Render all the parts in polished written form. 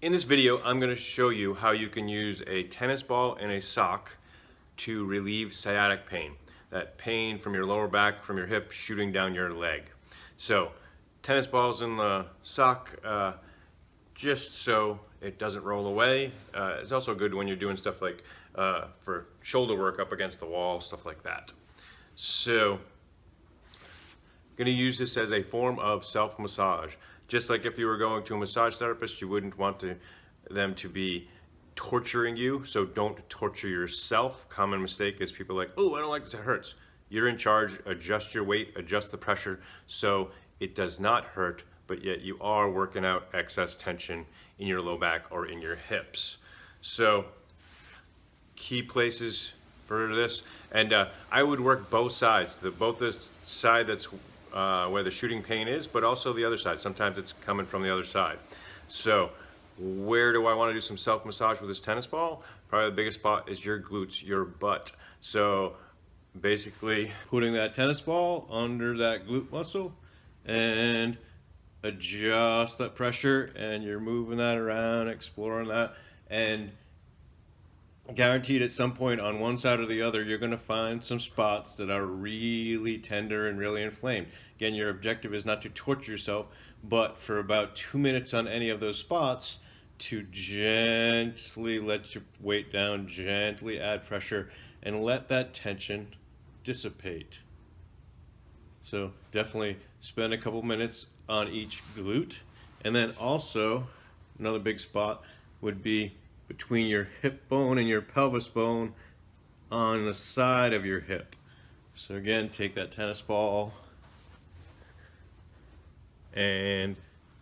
In this video, I'm going to show you how you can use a tennis ball and a sock to relieve sciatic pain. That pain from your lower back, from your hip, shooting down your leg. So, tennis balls in the sock, just so it doesn't roll away. It's also good when you're doing stuff like for shoulder work up against the wall, stuff like that. So, I'm going to use this as a form of self-massage. Just like if you were going to a massage therapist, you wouldn't want them to be torturing you, so don't torture yourself. Common mistake is people are like, oh, I don't like this, it hurts. You're in charge, adjust your weight, adjust the pressure, so it does not hurt, but yet you are working out excess tension in your low back or in your hips. So, key places for this, and I would work both sides, both the side that's where the shooting pain is, but also the other side. Sometimes it's coming from the other side. So where do I want to do some self-massage with this tennis ball? Probably the biggest spot is your glutes, your butt. So basically putting that tennis ball under that glute muscle and adjust that pressure, and you're moving that around, exploring that, and guaranteed at some point on one side or the other you're going to find some spots that are really tender and really inflamed. Again, your objective is not to torture yourself, but for about 2 minutes on any of those spots to gently let your weight down, gently add pressure, and let that tension dissipate. So definitely spend a couple minutes on each glute. And then also another big spot would be between your hip bone and your pelvis bone on the side of your hip. So again, take that tennis ball and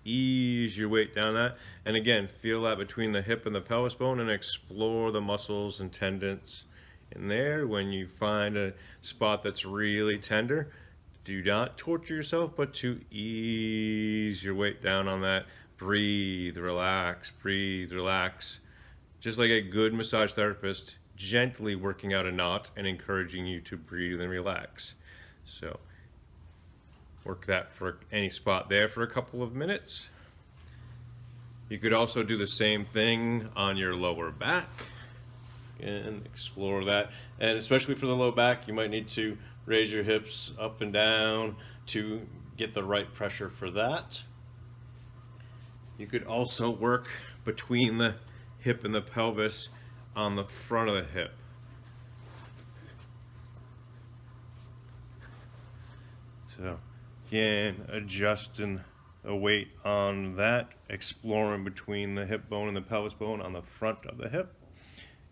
ease your weight down that. And again, feel that between the hip and the pelvis bone and explore the muscles and tendons in there. When you find a spot that's really tender, do not torture yourself, but to ease your weight down on that. Breathe, relax, breathe, relax. Just like a good massage therapist, gently working out a knot and encouraging you to breathe and relax. So work that for any spot there for a couple of minutes. You could also do the same thing on your lower back and explore that. And especially for the low back, you might need to raise your hips up and down to get the right pressure for that. You could also work between the hip and the pelvis on the front of the hip. So again, adjusting the weight on that, exploring between the hip bone and the pelvis bone on the front of the hip.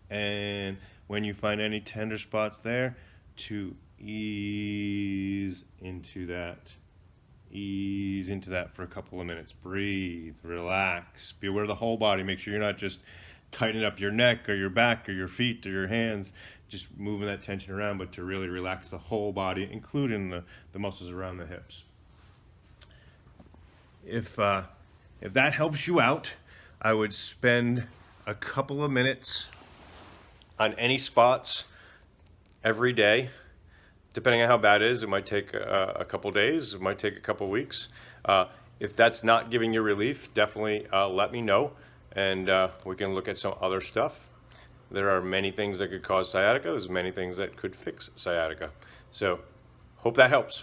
And when you find any tender spots there, to ease into that. Ease into that for a couple of minutes. Breathe, relax, be aware of the whole body. Make sure you're not just tightening up your neck or your back or your feet or your hands, just moving that tension around, but to really relax the whole body, including the muscles around the hips. If that helps you out, I would spend a couple of minutes on any spots every day. Depending on how bad it is, it might take a couple days, it might take a couple weeks. If that's not giving you relief, definitely let me know, and we can look at some other stuff. There are many things that could cause sciatica. There's many things that could fix sciatica. So, hope that helps.